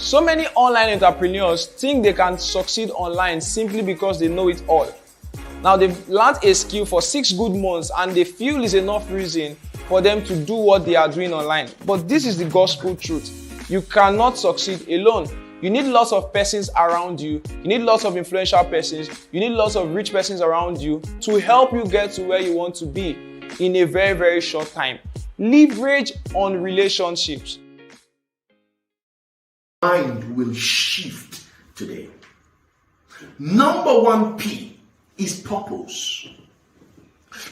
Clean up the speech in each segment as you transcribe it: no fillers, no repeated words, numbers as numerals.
So many online entrepreneurs think they can succeed online simply because they know it all. Now they've learned a skill for 6 good months and they feel is enough reason for them to do what they are doing online. But this is the gospel truth. You cannot succeed alone. You need lots of persons around you. You need lots of influential persons. You need lots of rich persons around you to help you get to where you want to be in a very, very short time. Leverage on relationships. Mind will shift today. Number 1 P is purpose.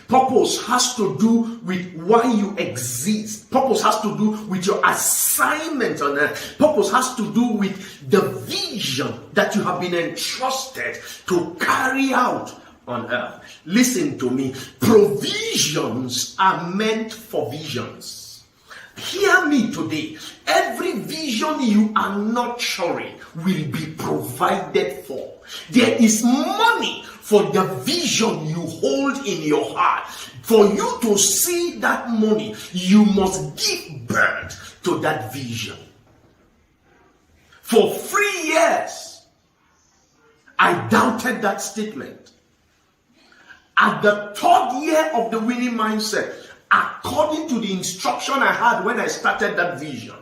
Purpose has to do with why you exist. Purpose has to do with your assignment on earth. Purpose has to do with the vision that you have been entrusted to carry out on earth. Listen to me. Provisions are meant for visions. Hear me today. Every vision you are nurturing will be provided for. There is money for the vision you hold in your heart. For you to see that money, you must give birth to that vision. For 3 years, I doubted that statement. At the 3rd year of the winning mindset, according to the instruction I had when I started that vision,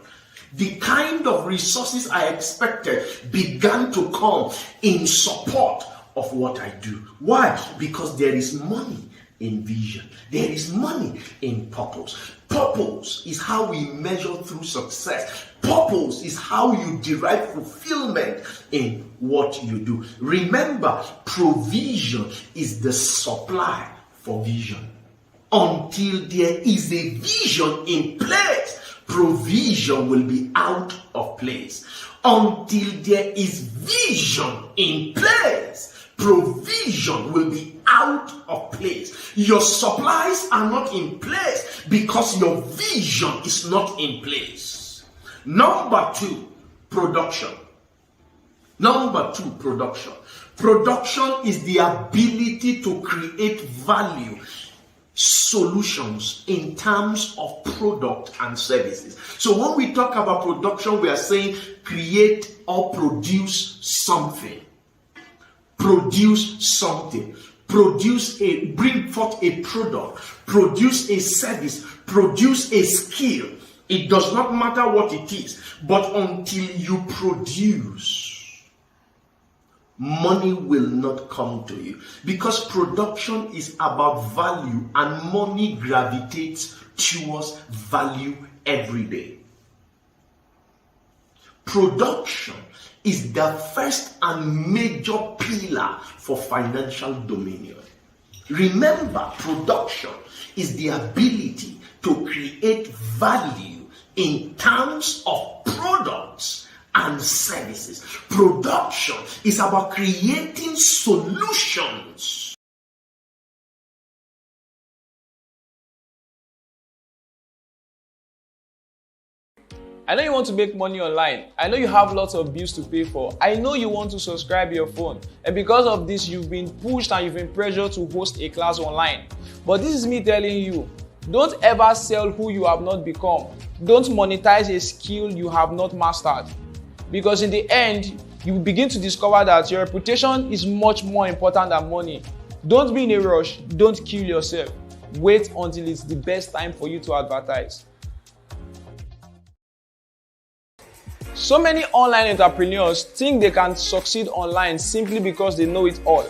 the kind of resources I expected began to come in support of what I do. Why? Because there is money in vision. There is money in purpose. Purpose is how we measure through success. Purpose is how you derive fulfillment in what you do. Remember, provision is the supply for vision. Until there is a vision in place, provision will be out of place. Until there is vision in place, provision will be out of place. Your supplies are not in place because your vision is not in place. Number 2, production. Number 2, production. Production is the ability to create value, solutions in terms of product and services. So when we talk about production, we are saying create or produce something. Produce something. Bring forth a product. Produce a service. Produce a skill. It does not matter what it is, but until you produce, money will not come to you, because production is about value and money gravitates towards value every day. Production is the first and major pillar for financial dominion. Remember, production is the ability to create value in terms of products and services. Production is about creating solutions. I know you want to make money online. I know you have lots of bills to pay for. I know you want to subscribe your phone. And because of this, you've been pushed and you've been pressured to host a class online. But this is me telling you, don't ever sell who you have not become. Don't monetize a skill you have not mastered. Because in the end, you will begin to discover that your reputation is much more important than money. Don't be in a rush. Don't kill yourself. Wait until it's the best time for you to advertise. So many online entrepreneurs think they can succeed online simply because they know it all.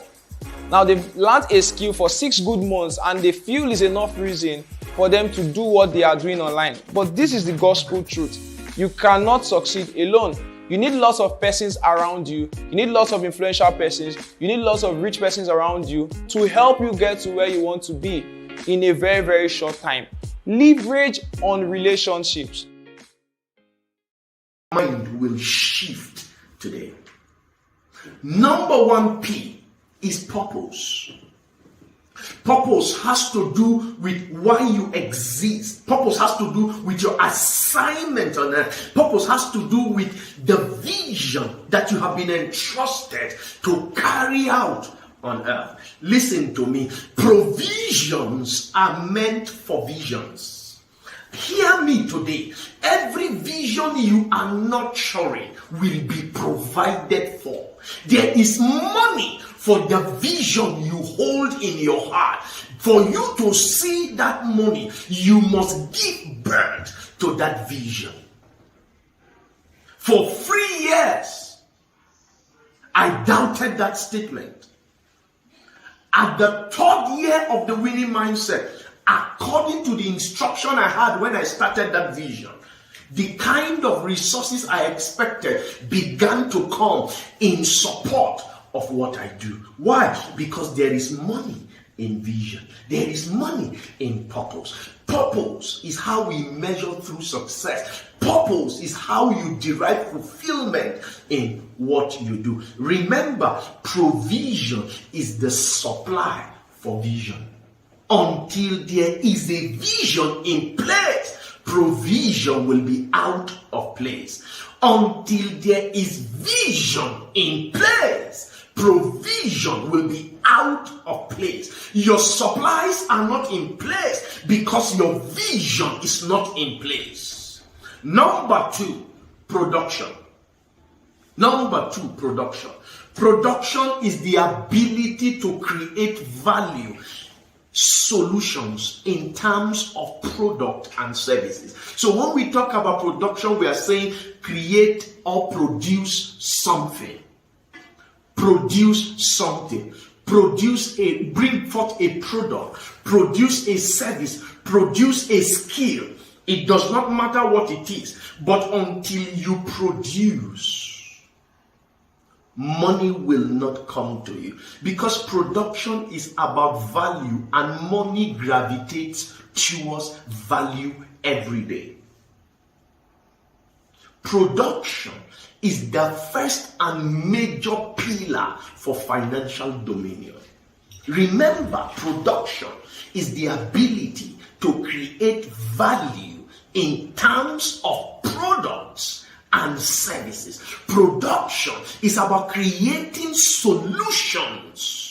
Now they've learned a skill for 6 good months and they feel is enough reason for them to do what they are doing online. But this is the gospel truth. You cannot succeed alone. You need lots of persons around you. You need lots of influential persons. You need lots of rich persons around you to help you get to where you want to be in a very, very short time. Leverage on relationships. Mind will shift today. Number 1 P is purpose. Purpose has to do with why you exist. Purpose has to do with your assignment on earth. Purpose has to do with the vision that you have been entrusted to carry out on earth. Listen to me. Provisions are meant for visions. Hear me today. Every vision you are nurturing will be provided for. There is money for the vision you hold in your heart. For you to see that money, you must give birth to that vision. For 3 years, I doubted that statement. At the 3rd year of the winning mindset, according to the instruction I had when I started that vision, the kind of resources I expected began to come in support of what I do. Why? Because there is money in vision. There is money in purpose. Purpose is how we measure through success. Purpose is how you derive fulfillment in what you do. Remember, provision is the supply for vision. Until there is a vision in place, provision will be out of place. Until there is vision in place, provision will be out of place. Your supplies are not in place because your vision is not in place. Number 2, production. Number 2, production. Production is the ability to create value, solutions in terms of product and services. So when we talk about production, we are saying create or produce something. Produce something. Bring forth a product. Produce a service. Produce a skill. It does not matter what it is, but until you produce, money will not come to you, because production is about value and money gravitates towards value every day. Production is the first and major pillar for financial dominion. Remember, production is the ability to create value in terms of products and services. Production is about creating solutions.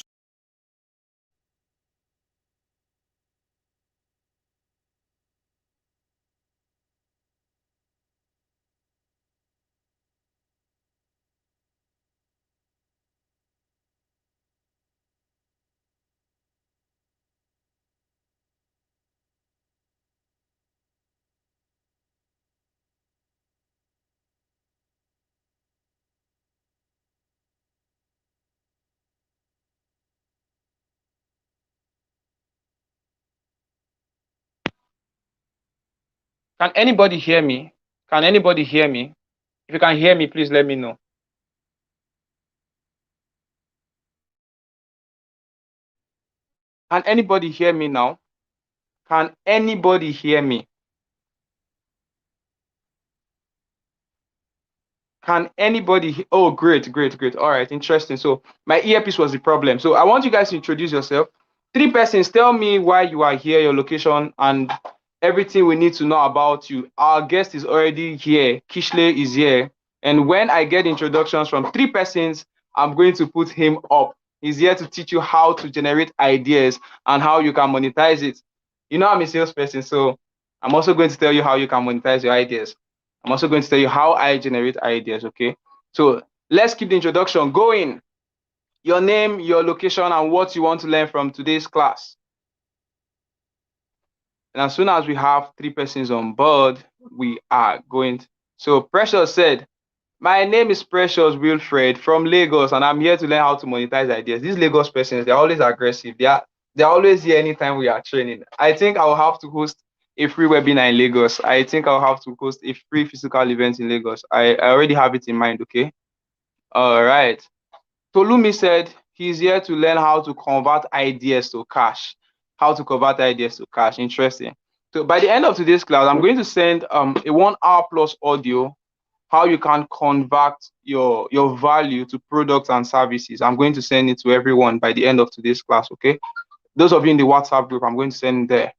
Can anybody hear me? Can anybody hear me? If you can hear me, please let me know. Can anybody hear me now? Can anybody hear me? Can anybody? Oh, great. All right, interesting. So my earpiece was the problem. So I want you guys to introduce yourself. 3 persons, tell me why you are here, your location, and everything we need to know about you. Our guest is already here. Kishlay is here. And when I get introductions from 3 persons, I'm going to put him up. He's here to teach you how to generate ideas and how you can monetize it. You know, I'm a salesperson, so I'm also going to tell you how you can monetize your ideas. I'm also going to tell you how I generate ideas, okay? So let's keep the introduction going. Your name, your location, and what you want to learn from today's class. And as soon as we have 3 persons on board, we are going to... So Precious said, my name is Precious Wilfred from Lagos, and I'm here to learn how to monetize ideas. These Lagos persons, they're always aggressive. They're always here anytime we are training. I think I'll have to host a free webinar in Lagos. I think I'll have to host a free physical event in Lagos. I already have it in mind, okay? All right. Tolumi said he's here to learn how to convert ideas to cash. How to convert ideas to cash. Interesting. So by the end of today's class, I'm going to send a 1 hour plus audio, how you can convert your value to products and services. I'm going to send it to everyone by the end of today's class, okay? Those of you in the WhatsApp group, I'm going to send it there.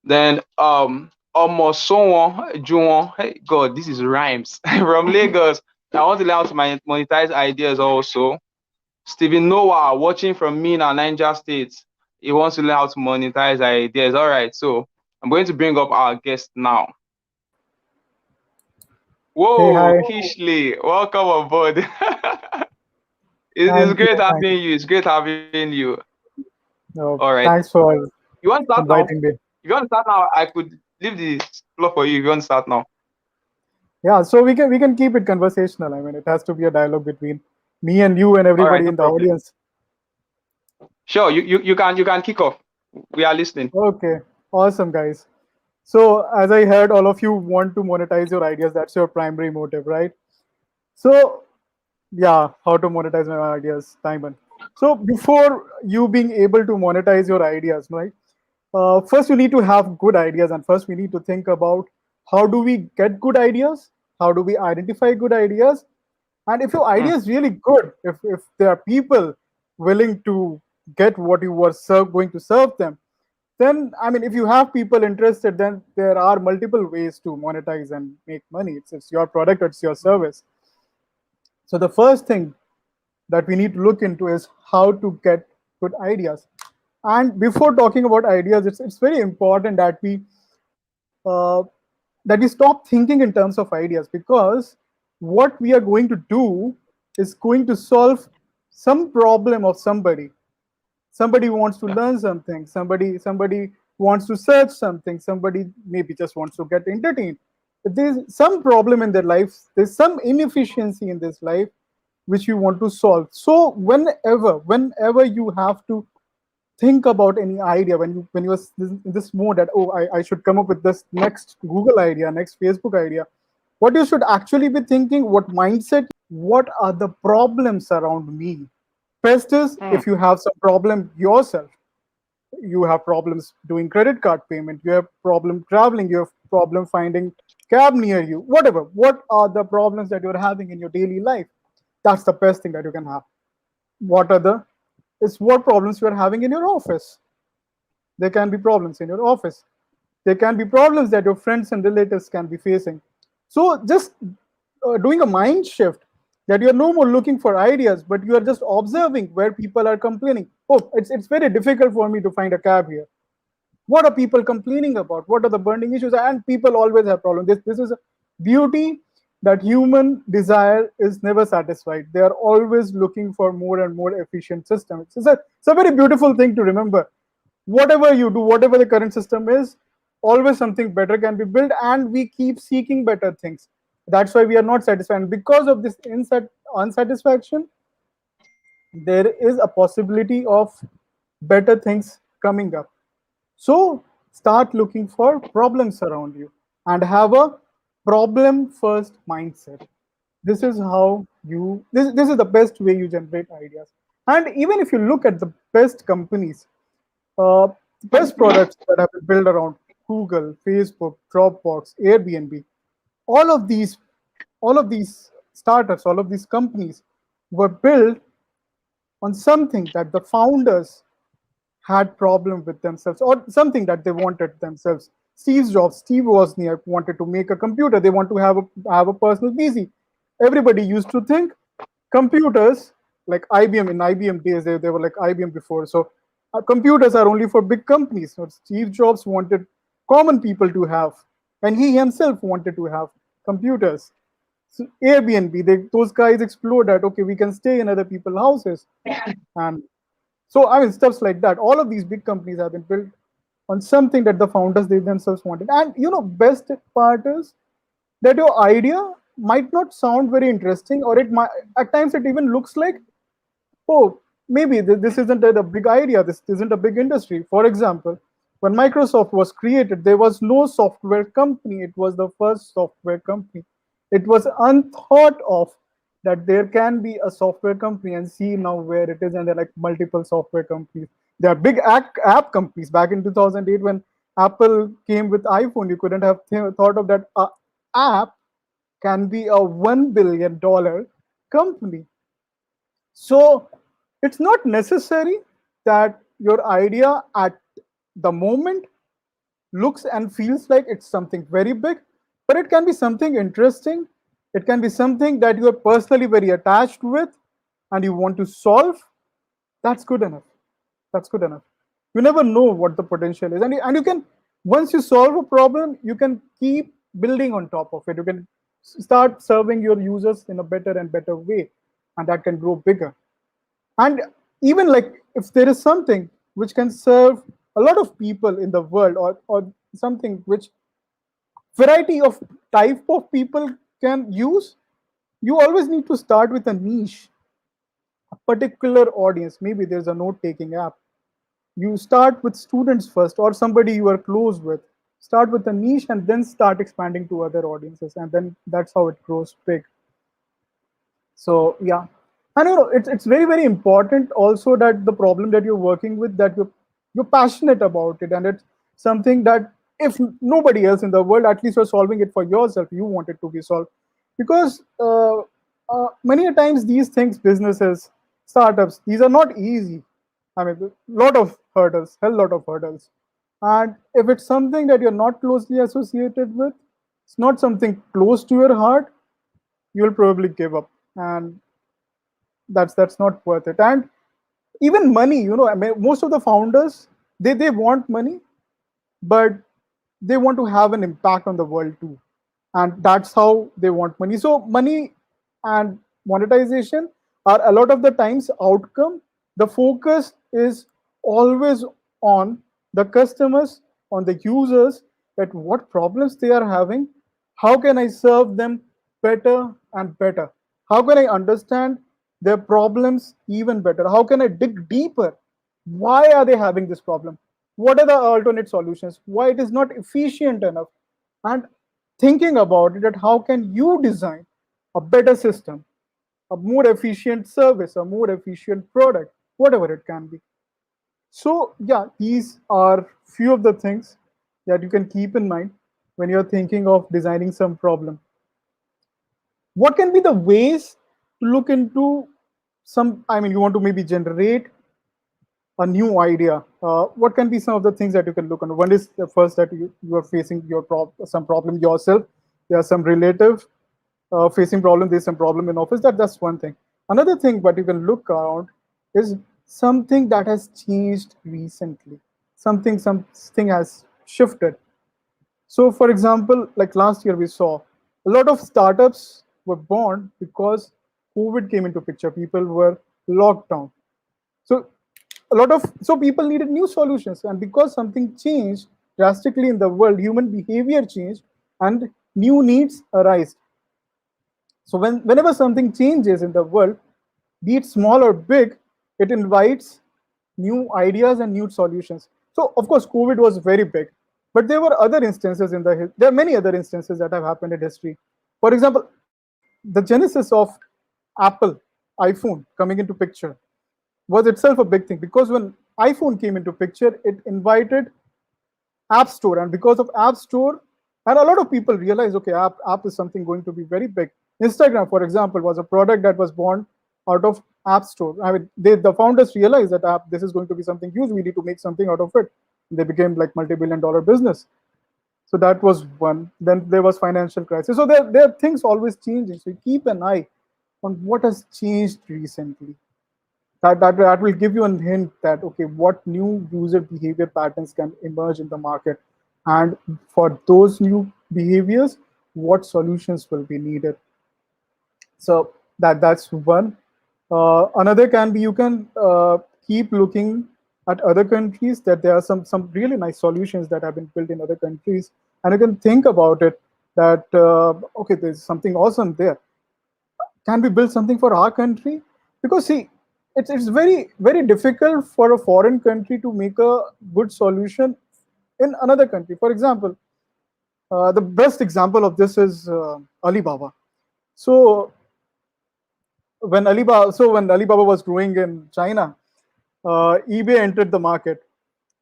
Then almost someone Juwon, hey God, this is rhymes from Lagos. I want to learn how to monetize ideas also. Stephen Noah watching from Mina, Niger State. He wants to learn how to monetize ideas. All right, so I'm going to bring up our guest now. Hey, Whoa, hi. Kishlay, welcome aboard. It's Thank you. great Thank having you. It's great having you. All you. right. Thanks for You want to start now? inviting me. If you want to start now, I could leave the floor for you if you want to start now. Yeah, so we can keep it conversational. I mean, it has to be a dialogue between me and you and All right, everybody no in the problem. audience. Sure, you can kick off. We are listening. Okay, awesome, guys. So, as I heard, all of you want to monetize your ideas. That's your primary motive, right? So, yeah, how to monetize my ideas, Simon. So, before you being able to monetize your ideas, right? First, you need to have good ideas, and first, we need to think about how do we get good ideas? How do we identify good ideas? And if your Mm, idea is really good, if there are people willing to get what you were going to serve them, then I mean, if you have people interested, then there are multiple ways to monetize and make money. It's your product, it's your service. So the first thing that we need to look into is how to get good ideas. And before talking about ideas, it's very important uh, that we stop thinking in terms of ideas, because what we are going to do is going to solve some problem of somebody. Somebody wants to yeah. learn something, somebody wants to search something, somebody maybe just wants to get entertained. But there's some problem in their life, there's some inefficiency in this life which you want to solve. So whenever you have to think about any idea, when you are in this mode that, oh, I should come up with this next Google idea, next Facebook idea, what you should actually be thinking, what mindset, what are the problems around me. Best is Mm, if you have some problem yourself. You have problems doing credit card payment, you have problem traveling, you have problem finding cab near you, whatever. What are the problems that you're having in your daily life? That's the best thing that you can have. What are the is what problems you are having in your office. There can be problems in your office. There can be problems that your friends and relatives can be facing. So just doing a mind shift, that you're no more looking for ideas, but you are just observing where people are complaining. Oh, it's very difficult for me to find a cab here. What are people complaining about? What are the burning issues? And people always have problems. This is a beauty, that human desire is never satisfied. They are always looking for more and more efficient systems. It's a very beautiful thing to remember. Whatever you do, whatever the current system is, always something better can be built, and we keep seeking better things. That's why we are not satisfied. And because of this unsatisfaction, there is a possibility of better things coming up. So start looking for problems around you and have a problem first mindset. This is how this is the best way you generate ideas. And even if you look at the best companies, uh, best products that have been built around Google, Facebook, Dropbox, Airbnb, all of these, all of these startups, all of these companies were built on something that the founders had problem with themselves, or something that they wanted themselves. Steve Wozniak wanted to make a computer. They want to have a personal PC. Everybody used to think computers, like IBM in IBM days, they were like IBM before. So computers are only for big companies. So Steve Jobs wanted common people to have, and he himself wanted to have computers. So Airbnb, those guys explored that, okay, we can stay in other people's houses. And so I mean, stuffs like that. All of these big companies have been built on something that the founders they themselves wanted. And best part is that your idea might not sound very interesting, or it might at times it even looks like, oh, maybe this isn't a big idea. This isn't a big industry. For example, when Microsoft was created, there was no software company. It was the first software company. It was unthought of that there can be a software company, and see now where it is, and there are like multiple software companies. There are big app companies. Back in 2008, when Apple came with iPhone, you couldn't have thought of that app can be a $1 billion company. So it's not necessary that your idea at the moment looks and feels like it's something very big, but it can be something interesting. It can be something that you are personally very attached with and you want to solve. That's good enough. That's good enough. You never know what the potential is, and you can Once you solve a problem, you can keep building on top of it. You can start serving your users in a better and better way, and that can grow bigger. And even like if there is something which can serve a lot of people in the world, or something which variety of type of people can use, you always need to start with a niche, a particular audience. Maybe there's a note taking app. You start with students first, or somebody you are close with. Start with a niche and then start expanding to other audiences, and then that's how it grows big. So yeah, and it's very very important also that the problem that you're working with, that you're passionate about it, and it's something that if nobody else in the world, at least you're solving it for yourself. You want it to be solved, because many a times these things, businesses, startups, these are not easy. I mean, a lot of hurdles, hell lot of hurdles. And if it's something that you're not closely associated with, it's not something close to your heart, you'll probably give up. And that's not worth it. And even money, I mean, most of the founders, they want money, but they want to have an impact on the world too. And that's how they want money. So money and monetization are a lot of the times outcome. The focus is always on the customers, on the users, that what problems they are having, how can I serve them better and better, how can I understand their problems even better, how can I dig deeper, why are they having this problem, what are the alternate solutions, why it is not efficient enough, and thinking about it, that how can you design a better system, a more efficient service, a more efficient product, whatever it can be. So yeah, these are few of the things that you can keep in mind when you're thinking of designing some problem. What can be the ways to look into some, I mean, you want to maybe generate a new idea. What can be some of the things that you can look on? One is the first, that you are facing some problem yourself. There are some relative facing problem. There's some problem in office. That's one thing. Another thing, but you can look around, is something that has changed recently. Something has shifted. So, for example, like last year, we saw a lot of startups were born because COVID came into picture. People were locked down. So so people needed new solutions, and because something changed drastically in the world, human behavior changed, and new needs arise. So whenever something changes in the world, be it small or big, it invites new ideas and new solutions. So of course, COVID was very big, but there were other instances there are many other instances that have happened in history. For example, the genesis of Apple iPhone coming into picture was itself a big thing, because when iPhone came into picture, it invited App Store, and because of App Store, and a lot of people realized, okay, app is something going to be very big. Instagram, for example, was a product that was born out of App Store. I mean, the founders realized that this is going to be something huge. We need to make something out of it. They became like multi-billion-dollar business. So that was one. Then there was financial crisis. So there are things always changing. So you keep an eye on what has changed recently. That will give you a hint that, okay, what new user behavior patterns can emerge in the market, and for those new behaviors, what solutions will be needed. So that's one. Another can be, you can keep looking at other countries, that there are some really nice solutions that have been built in other countries, and you can think about it, that okay, there's something awesome there. Can we build something for our country? Because see, it's very very difficult for a foreign country to make a good solution in another country. For example, the best example of this is Alibaba. So when Alibaba was growing in China, eBay entered the market,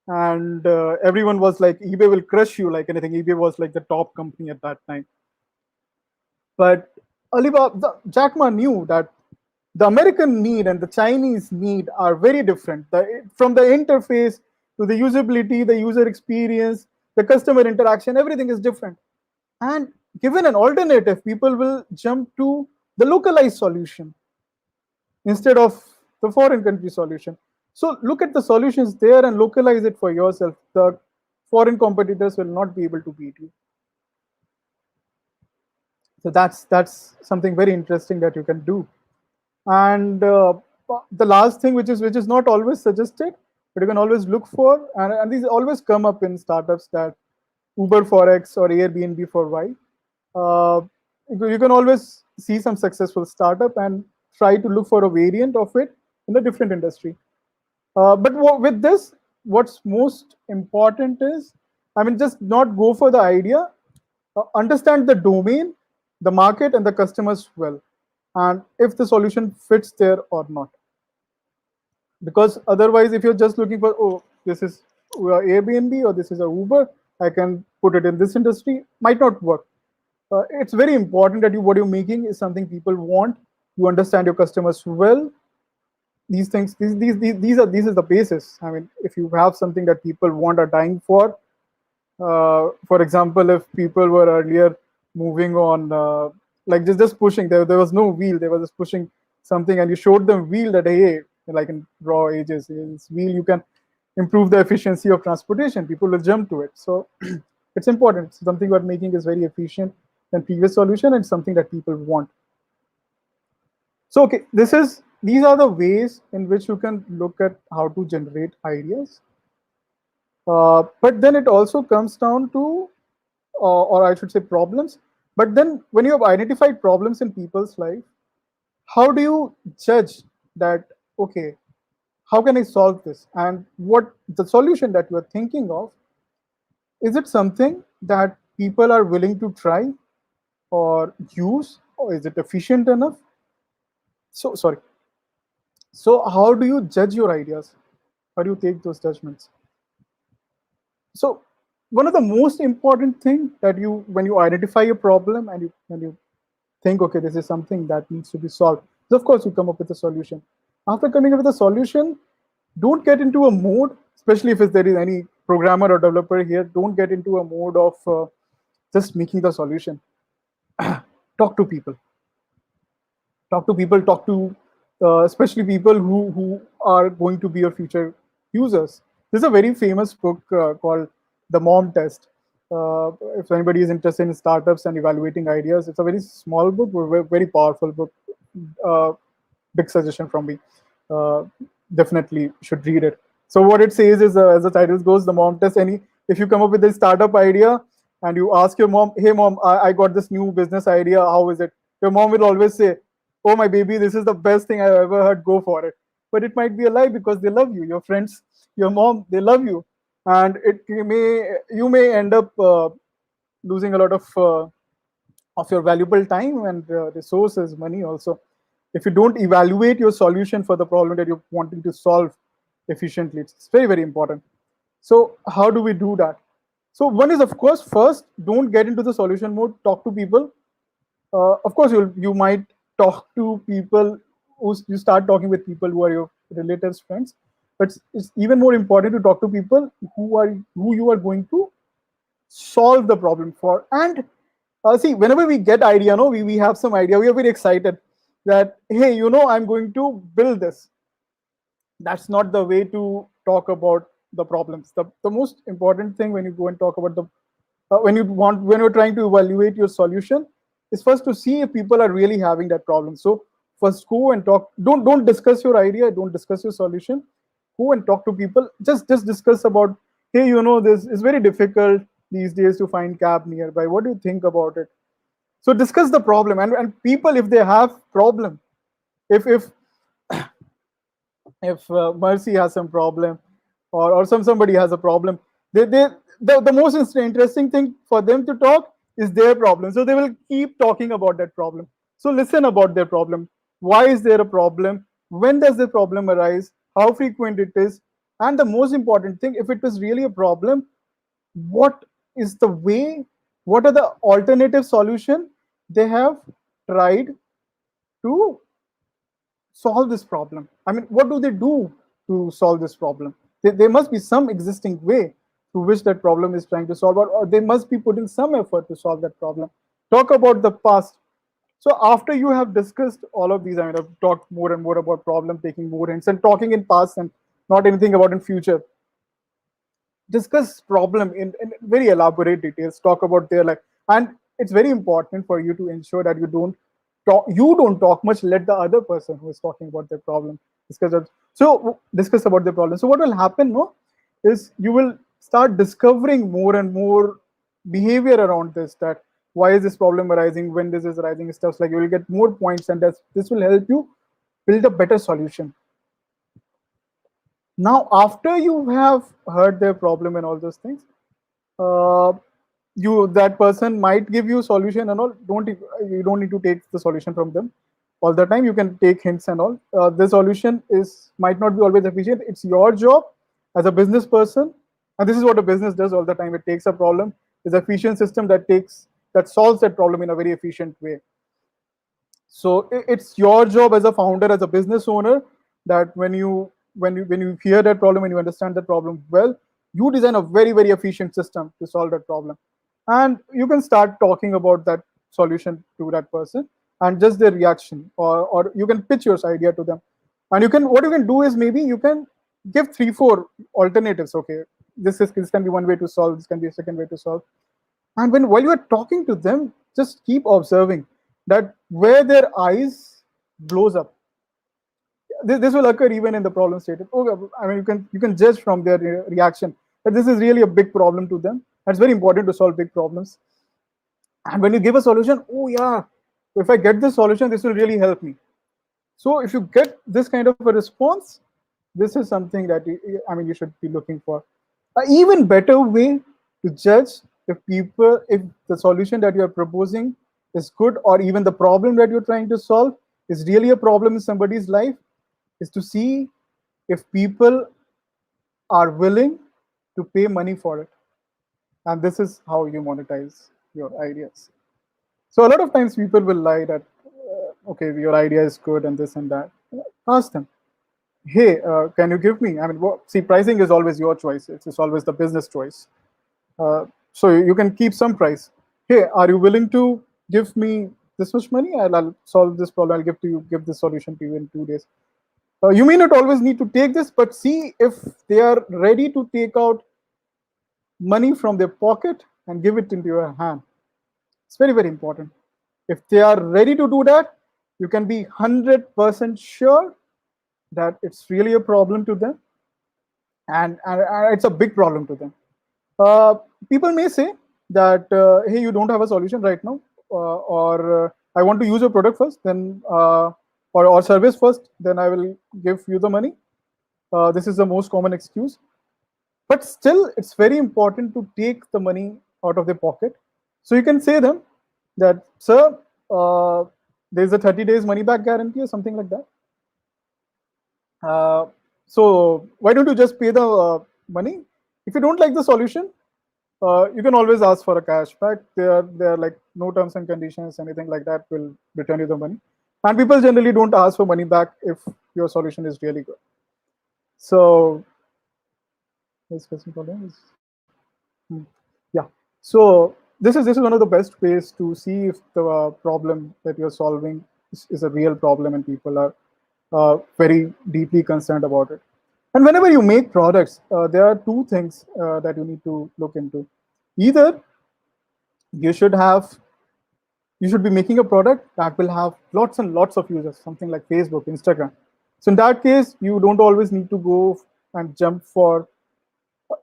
and everyone was like, eBay will crush you like anything. eBay was like the top company at that time. But Jack Ma knew that the American need and the Chinese need are very different. From the interface to the usability, the user experience, the customer interaction, everything is different. And given an alternative, people will jump to the localized solution instead of the foreign country solution. So look at the solutions there and localize it for yourself. The Foreign competitors will not be able to beat you. So that's something very interesting that you can do. And the last thing, which is not always suggested, but you can always look for, and these always come up in startups, that Uber for X or Airbnb for Y. Uh, you can always see some successful startup and try to look for a variant of it in a different industry. But with this, what's most important is, I mean, just not go for the idea, understand the domain, the market, and the customers well, and if the solution fits there or not. Because otherwise, if you're just looking for, oh, this is Airbnb or this is a Uber, I can put it in this industry, might not work. It's very important that what you're making is something people want. You understand your customers well. These things, these is the basis. I mean, if you have something that people want, are dying for example, if people were earlier moving on, like just pushing, there was no wheel, they were just pushing something, and you showed them wheel, that hey, like in raw ages, this wheel, you can improve the efficiency of transportation, people will jump to it. So it's important. Something we're making is very efficient than previous solution, and something that people want. So okay, these are the ways in which you can look at how to generate ideas. But then it also comes down to, or I should say, problems. But then when you have identified problems in people's life, how do you judge that, okay, how can I solve this? And what the solution that you are thinking of, is it something that people are willing to try or use, or is it efficient enough? So, sorry. So how do you judge your ideas? How do you take those judgments? So one of the most important thing that when you identify a problem and you think, okay, this is something that needs to be solved, so of course you come up with a solution. After coming up with a solution, don't get into a mode, especially if there is any programmer or developer here, don't get into a mode of just making the solution. Talk to people. Talk to especially people who are going to be your future users. There's a very famous book called The Mom Test. If anybody is interested in startups and evaluating ideas, it's a very small book, but very powerful book. Big suggestion from me. Definitely should read it. So what it says is, as the title goes, the mom test. If you come up with a startup idea and you ask your mom, "Hey mom, I got this new business idea. How is it?" Your mom will always say, "Oh my baby, this is the best thing I've ever heard. Go for it." But it might be a lie, because they love you. Your friends, your mom, they love you, and you may end up losing a lot of your valuable time and resources, money also, if you don't evaluate your solution for the problem that you're wanting to solve efficiently. It's very, very important. So how do we do that? So one is, of course, first, don't get into the solution mode. Talk to people. Of course, you might talk to people you start talking with people who are your relatives, friends. But it's even more important to talk to people who you are going to solve the problem for. And see, whenever we get idea, no, we have some idea, we are very excited that, hey, I'm going to build this. That's not the way to talk about the problems. The most important thing when you go and talk about when you're trying to evaluate your solution, is first to see if people are really having that problem. So first go and talk. Don't discuss your idea, don't discuss your solution. Go and talk to people. Just discuss about, hey, this is very difficult these days to find cab nearby. What do you think about it? So discuss the problem, and people, if they have problem, if Mercy has some problem, or somebody has a problem, the most interesting thing for them to talk is their problem. So they will keep talking about that problem. So listen about their problem. Why is there a problem? When does the problem arise? How frequent it is? And the most important thing, if it is really a problem, what is the way? What are the alternative solution they have tried to solve this problem? I mean, what do they do to solve this problem? There must be some existing way through which that problem is trying to solve, or they must be putting some effort to solve that problem. Talk about the past. So after you have discussed all of these, I mean, I've talked more and more about problem, taking more hints, and talking in past and not anything about in future. discuss problem in very elaborate details, talk about their life. And it's very important for you to ensure that you don't talk much, let the other person who is talking about their problem discuss about their problem. So what will happen, no, is you will start discovering more and more behavior around this, that why is this problem arising, when this is arising, stuff like you will get more points, and this will help you build a better solution. Now, after you have heard their problem and all those things, uh, that person might give you solution and all. You don't need to take the solution from them all the time. You can take hints and all. The solution might not be always efficient. It's your job as a business person, and this is what a business does all the time. It takes a problem, is an efficient system that solves that problem in a very efficient way. So it's your job as a founder, as a business owner, that when you hear that problem and you understand that problem well, you design a very, very efficient system to solve that problem. And you can start talking about that solution to that person and just their reaction, or you can pitch your idea to them. And what you can do is, maybe you can give 3 4 alternatives. Okay, this can be one way to solve, this can be a second way to solve. And while you are talking to them, just keep observing that where their eyes blows up. This will occur even in the problem statement. Okay, I mean, you can judge from their reaction that this is really a big problem to them. It's very important to solve big problems. And when you give a solution, oh yeah, if I get this solution, this will really help me. So if you get this kind of a response, this is something that you should be looking for. An even better way to judge if the solution that you are proposing is good, or even the problem that you're trying to solve is really a problem in somebody's life, is to see if people are willing to pay money for it. And this is how you monetize your ideas. So a lot of times people will lie that, okay, your idea is good and this and that. Ask them, hey, can you give me? I mean, see, pricing is always your choice. It's always the business choice. So you can keep some price. Hey, are you willing to give me this much money? I'll solve this problem. I'll give this solution to you in 2 days. You may not always need to take this, but see if they are ready to take out money from their pocket and give it into your hand. It's very, very important. If they are ready to do that, you can be 100% sure that it's really a problem to them, and it's a big problem to them. People may say that, hey, you don't have a solution right now, or I want to use your product first, then or service first, then I will give you the money. This is the most common excuse. But still, it's very important to take the money out of their pocket. So you can say them that, sir, there's a 30 days money back guarantee or something like that. So why don't you just pay the money? If you don't like the solution, you can always ask for a cashback. There are like no terms and conditions, anything like that will return you the money. And people generally don't ask for money back if your solution is really good. So yeah. So this is one of the best ways to see if the problem that you're solving is a real problem and people are very deeply concerned about it. And whenever you make products, there are two things that you need to look into. Either you should be making a product that will have lots and lots of users, something like Facebook, Instagram. So in that case, you don't always need to go and jump for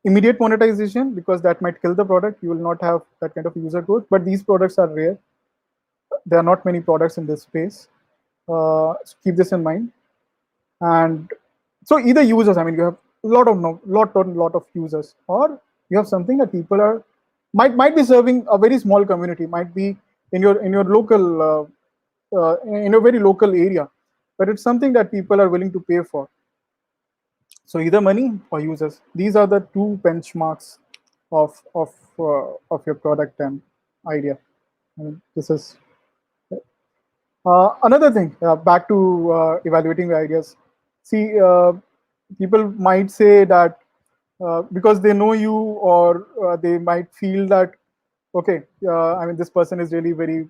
immediate monetization, because that might kill the product. You will not have that kind of user growth. But these products are rare. There are not many products in this space. So keep this in mind. And so either users, I mean, you have a lot of users, or you have something that people might be serving a very small community, might be in your local in a very local area, but it's something that people are willing to pay for. So either money or users. These are the two benchmarks of your product and idea. I mean, this is another thing. Back to evaluating the ideas. See, people might say that because they know you, or they might feel that, okay, I mean, this person is really very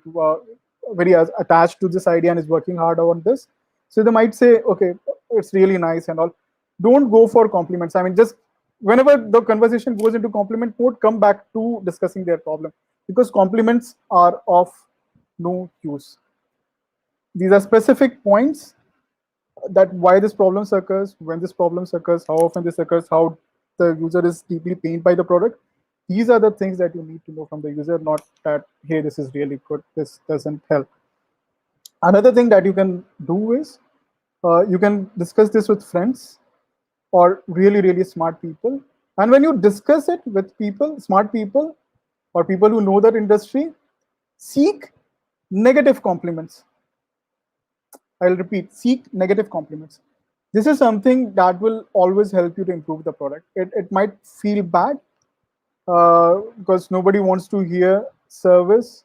attached to this idea and is working hard on this. So they might say, okay, it's really nice and all. Don't go for compliments. I mean, just whenever the conversation goes into compliment mode, come back to discussing their problem, because compliments are of no use. These are specific points that why this problem occurs, when this problem occurs, how often this occurs, how the user is deeply pained by the product. These are the things that you need to know from the user, not that, hey, this is really good, this doesn't help. Another thing that you can do is you can discuss this with friends or really smart people. And when you discuss it with people, smart people, or people who know that industry, seek negative compliments. I'll repeat, seek negative compliments. This is something that will always help you to improve the product. It might feel bad because nobody wants to hear service.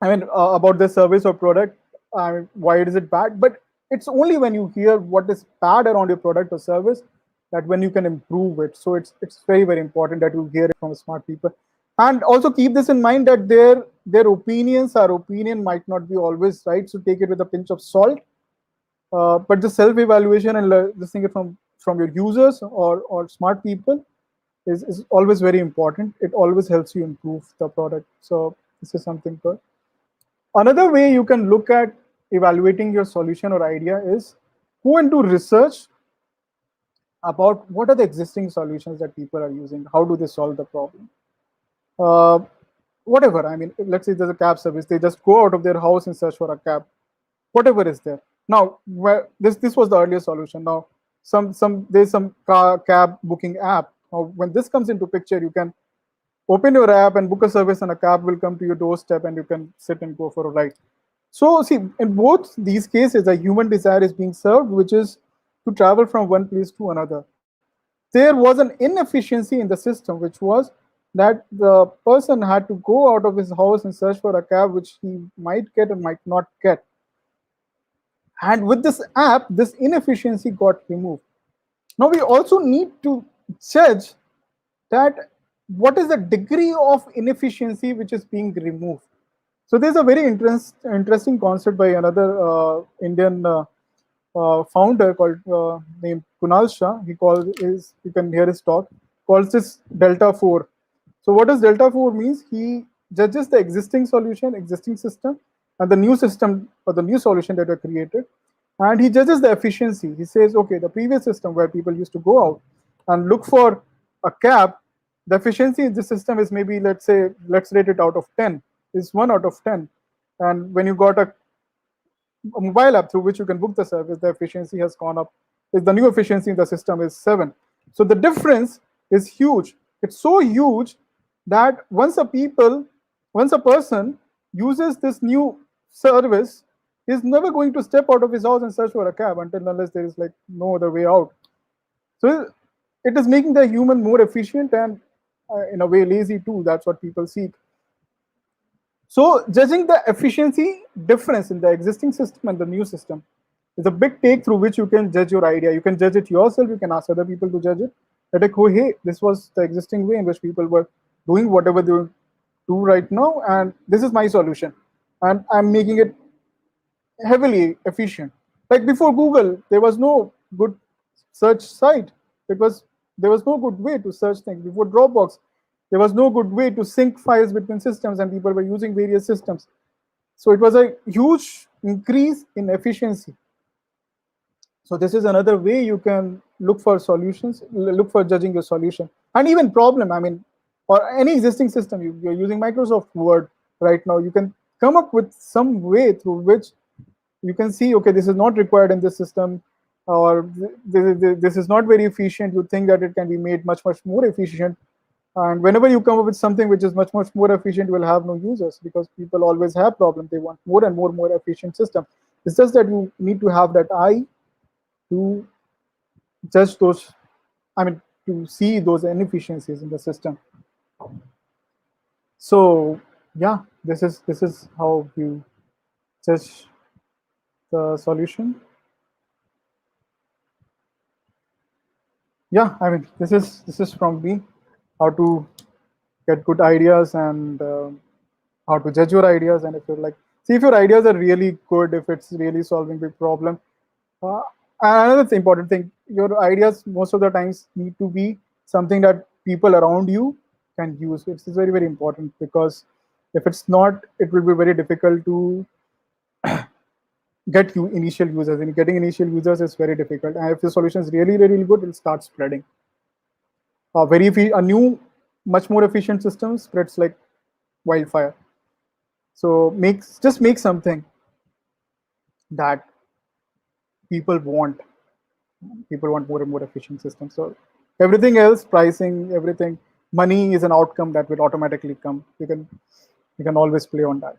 About the service or product. Why is it bad? But it's only when you hear what is bad around your product or service that when you can improve it. So it's very important that you hear it from smart people. And also keep this in mind that their opinions, our opinion might not be always right. So take it with a pinch of salt. But the self-evaluation and listening it from your users or smart people is always very important. It always helps you improve the product. So this is something good. Another way you can look at evaluating your solution or idea is go and do research about what are the existing solutions that people are using. How do they solve the problem? Whatever. Let's say there's a cab service. They just go out of their house and search for a cab. Whatever is there. Now, this was the earlier solution. Now, there's some cab booking app. Now, when this comes into picture, you can open your app and book a service, and a cab will come to your doorstep, and you can sit and go for a ride. So, see, in both these cases, a human desire is being served, which is to travel from one place to another. There was an inefficiency in the system, which was that the person had to go out of his house and search for a cab, which he might get and might not get. And with this app, this inefficiency got removed. Now, we also need to judge that what is the degree of inefficiency which is being removed. So there's a very interesting concept by another Indian founder called named Kunal Shah. You can hear his talk, calls this Delta 4. So what does Delta 4 means? He judges the existing solution, existing system, and the new system or the new solution that are created, and he judges the efficiency. He says, okay, the previous system where people used to go out and look for a cab, the efficiency in the system is maybe, let's rate it out of 10, is 1 out of 10. And when you got a mobile app through which you can book the service, the efficiency has gone up. The new efficiency in the system is 7. So the difference is huge. It's so huge that once a person uses this new service, he's never going to step out of his house and search for a cab unless there is no other way out. So it is making the human more efficient and in a way lazy too. That's what people seek. So judging the efficiency difference in the existing system and the new system is a big take through which you can judge your idea. You can judge it yourself. You can ask other people to judge it. Oh, hey, this was the existing way in which people were doing whatever they do right now, and this is my solution, and I'm making it heavily efficient. Like before Google, there was no good search site. There was no good way to search things. Before Dropbox, there was no good way to sync files between systems, and people were using various systems. So it was a huge increase in efficiency. So this is another way you can look for solutions, look for judging your solution. And even problem, or any existing system, you're using Microsoft Word right now, you can come up with some way through which you can see, okay, this is not required in this system, or this is not very efficient. You think that it can be made much more efficient. And whenever you come up with something which is much more efficient, you will have no users, because people always have problems. They want more and more efficient system. It's just that you need to have that eye to judge those, to see those inefficiencies in the system. So yeah, this is how you judge the solution. Yeah, this is from me, how to get good ideas and how to judge your ideas. And if you're see if your ideas are really good, if it's really solving big problem, another important thing, your ideas most of the times need to be something that people around you can use. It's very, very important, because if it's not, it will be very difficult to get you initial users, and getting initial users is very difficult. And if the solution is really, really good, it'll start spreading. A new, much more efficient system spreads like wildfire. So make something that people want. People want more and more efficient systems. So everything else, pricing, everything, money is an outcome that will automatically come. You can always play on that.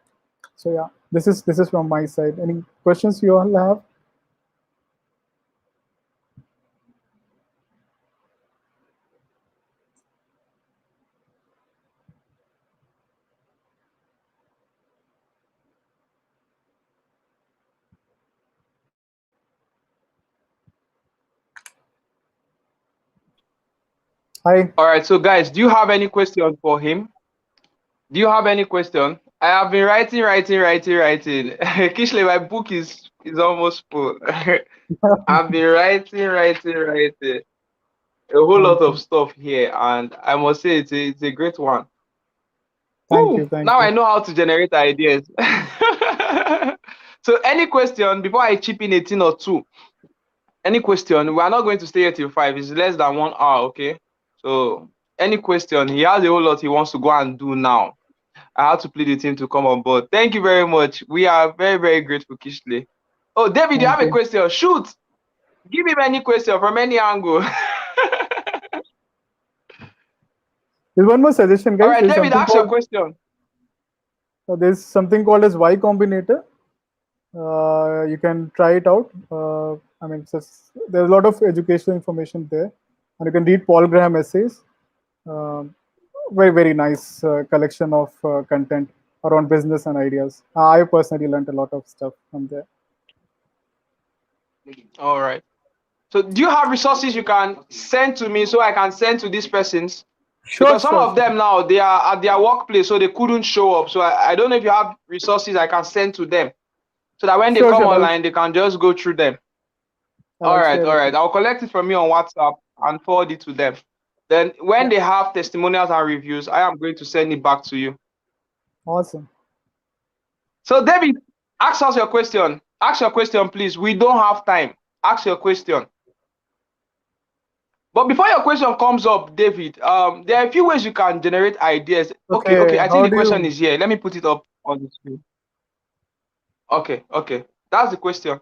So yeah, this is from my side. Any questions you all have? Hi. All right, so guys, do you have any question for him? Do you have any question? I have been writing. Kishlay, my book is almost full. I've been writing. A whole lot Thank of you. stuff here, and I must say it's a great one. Thank you. Woo, Thank now I you. know how to generate ideas. So any question before I chip in a thing or two? Any question? We are not going to stay here till 5. It's less than 1 hour, okay? So any question? He has a whole lot he wants to go and do now. I had to plead with him to come on board. Thank you very much. We are very, very grateful, Kishlay. Oh, David, you Thank have a you. question? Shoot. Give him any question from any angle. There's one more suggestion, All guys. right, David, ask your question. There's something called as Y Combinator. You can try it out. I mean, there's a lot of educational information there, and you can read Paul Graham essays. Very, very nice collection of content around business and ideas. I personally learned a lot of stuff from there. All right. So do you have resources you can send to me so I can send to these persons? Sure, Because some sure, of sure. them now, they are at their workplace, so they couldn't show up. So I don't know if you have resources I can send to them, so that when they Sure, come sure. online, they can just go through them. All I'll right, share all it. right. I'll collect it from you on WhatsApp and forward it to them. Then when Yeah. they have testimonials and reviews, I am going to send it back to you. Awesome. So David, ask us your question. Ask your question, please. We don't have time. Ask your question. But before your question comes up, David, there are a few ways you can generate ideas. Okay. I think How the do question you? is here. Let me put it up on the screen. Okay. That's the question.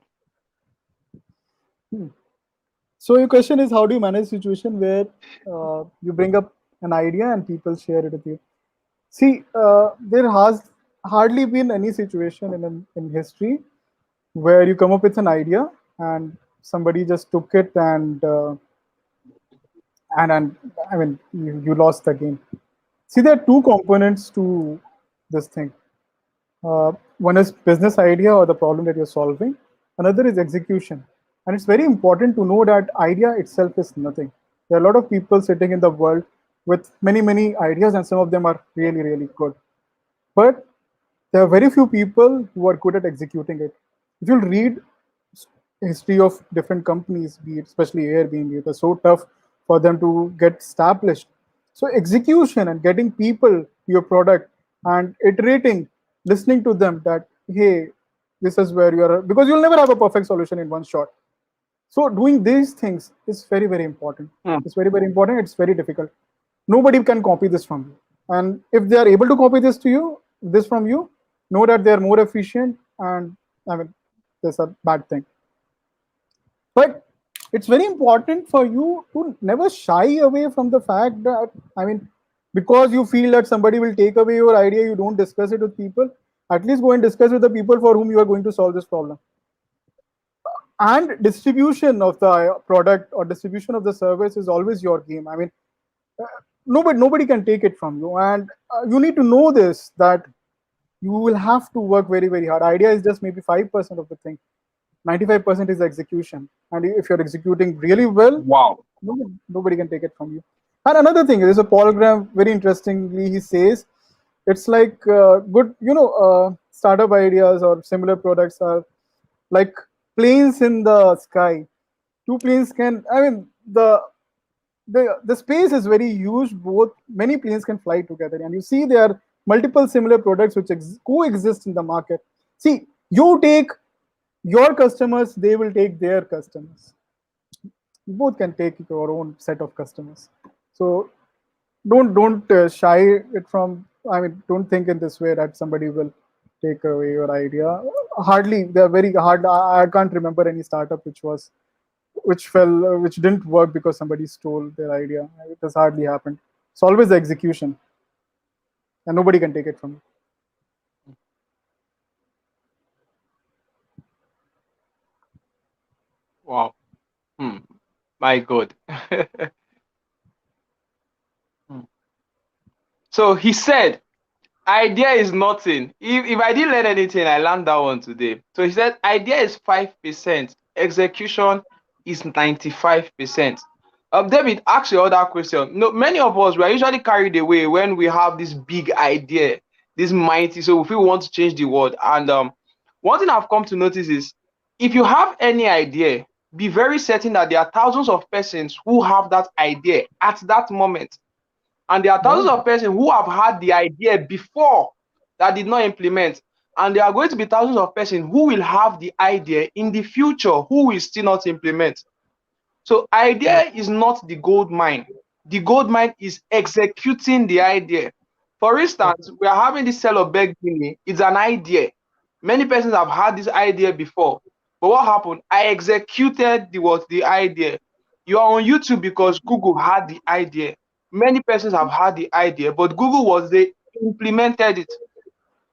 So your question is, how do you manage situation where you bring up an idea and people share it with you? See, there has hardly been any situation in history where you come up with an idea and somebody just took it and I mean you lost the game. See, there are two components to this thing. One is business idea or the problem that you're solving. Another is execution. And it's very important to know that idea itself is nothing. There are a lot of people sitting in the world with many, many ideas, and some of them are really, really good. But there are very few people who are good at executing it. If you read history of different companies, be it especially Airbnb, it was so tough for them to get established. So execution and getting people to your product and iterating, listening to them that, hey, this is where you are, because you'll never have a perfect solution in one shot. So doing these things is very, very important. Hmm. It's very, very important. It's very difficult. Nobody can copy this from you. And if they are able to copy this from you, know that they are more efficient, and I mean, that's a bad thing. But it's very important for you to never shy away from the fact that, I mean, because you feel that somebody will take away your idea, you don't discuss it with people. At least go and discuss with the people for whom you are going to solve this problem. And distribution of the product or distribution of the service is always your game. I mean, nobody can take it from you, and you need to know this, that you will have to work very, very hard. Idea is just maybe 5% of the thing. 95% is execution, and if you're executing really well, Wow. nobody can take it from you. And another thing, there's a Paul Graham, very interestingly, he says it's like good, startup ideas or similar products are like planes in the sky. Two planes can, I mean, the space is very huge. Both many planes can fly together, and you see there are multiple similar products which coexist in the market. See, you take your customers, they will take their customers. You both can take your own set of customers. So don't shy it from. I mean, don't think in this way that somebody will take away your idea. Hardly, they're very hard. I can't remember any startup which didn't work because somebody stole their idea. It has hardly happened. It's always the execution, and nobody can take it from you. Wow. Hmm. My God. Hmm. So he said, idea is nothing. If I didn't learn anything, I learned that one today. So he said, idea is 5%, execution is 95%. David, ask your other question. No, many of us we are usually carried away when we have this big idea, this mighty. So if we want to change the world, and one thing I've come to notice is, if you have any idea, be very certain that there are thousands of persons who have that idea at that moment. And there are thousands Right. of persons who have had the idea before that did not implement. And there are going to be thousands of persons who will have the idea in the future who will still not implement. So idea is not the gold mine. The gold mine is executing the idea. For instance, we are having this sale of Guinea. It's an idea. Many persons have had this idea before. But what happened? I executed the idea. You are on YouTube because Google had the idea. Many persons have had the idea, but Google was they implemented it.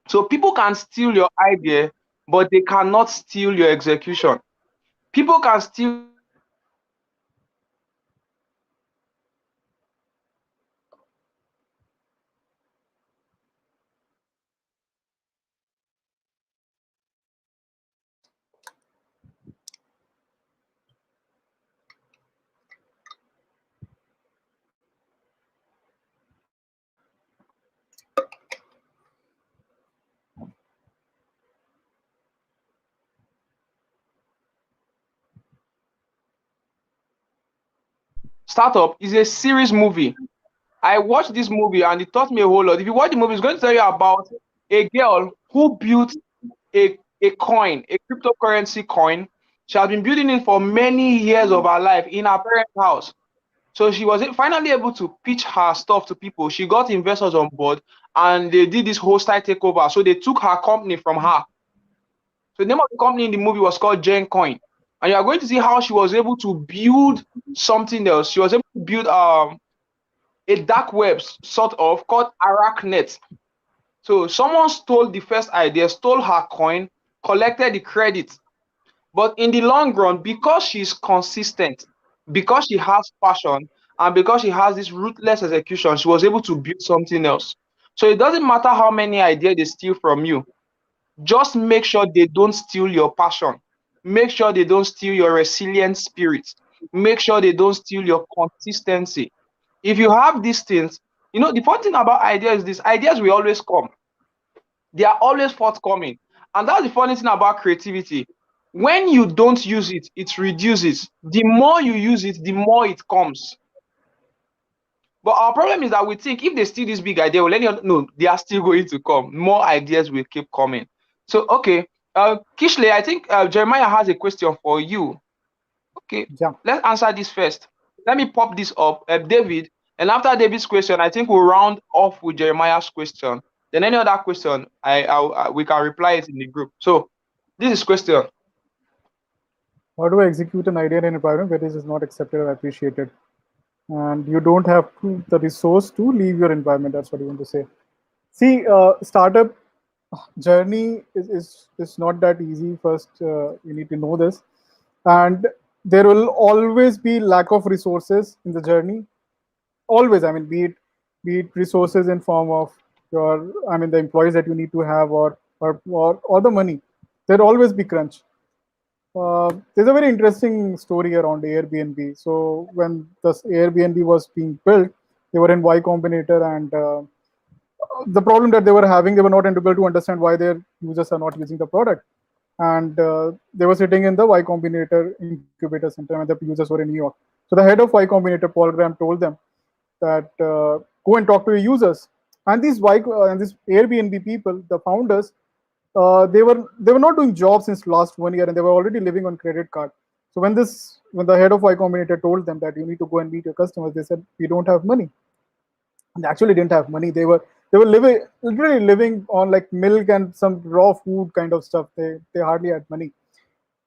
So people can steal your idea, but they cannot steal your execution. People can steal your idea, but they cannot steal your execution. So idea is nothing. Execution is 95%. Startup is a series movie. I watched this movie and it taught me a whole lot. If you watch the movie, it's going to tell you about a girl who built a coin, a cryptocurrency coin. She has been building it for many years of her life in her parents' house. So she was finally able to pitch her stuff to people. She got investors on board and they did this hostile takeover. So they took her company from her. So the name of the company in the movie was called Coin. And you are going to see how she was able to build something else. She was able to build a dark web sort of called Arachnet. So someone stole the first idea, stole her coin, collected the credit. But in the long run, because she's consistent, because she has passion, and because she has this ruthless execution, she was able to build something else. So it doesn't matter how many ideas they steal from you. Just make sure they don't steal your passion. Make sure they don't steal your resilient spirit. Make sure they don't steal your consistency. If you have these things, the fun thing about ideas is these ideas will always come. They are always forthcoming. And that's the funny thing about creativity. When you don't use it, it reduces. The more you use it, the more it comes. But our problem is that we think if they steal this big idea, well, no, they are still going to come. More ideas will keep coming. So, okay. Kishlay, I think Jeremiah has a question for you. Okay, Yeah. let's answer this first. Let me pop this up, David. And after David's question, I think we'll round off with Jeremiah's question. Then any other question, we can reply it in the group. So this is question. How do I execute an idea in an environment where this is not accepted or appreciated? And you don't have the resource to leave your environment. That's what you want to say. See, startup journey is not that easy. First, you need to know this, and there will always be lack of resources in the journey. Always, I mean, be it resources in form of your, I mean, the employees that you need to have, or the money. There'll always be crunch. There's a very interesting story around Airbnb. So when this Airbnb was being built, they were in Y Combinator, and the problem that they were having, they were not able to understand why their users are not using the product. and they were sitting in the Y Combinator incubator center, and the users were in New York. So the head of Y Combinator, Paul Graham, told them that go and talk to your users. And these Airbnb people, the founders, they were not doing jobs since last 1 year, and they were already living on credit card. So when the head of Y Combinator told them that you need to go and meet your customers, they said we don't have money. They actually didn't have money. They were living literally living on like milk and some raw food kind of stuff. They hardly had money.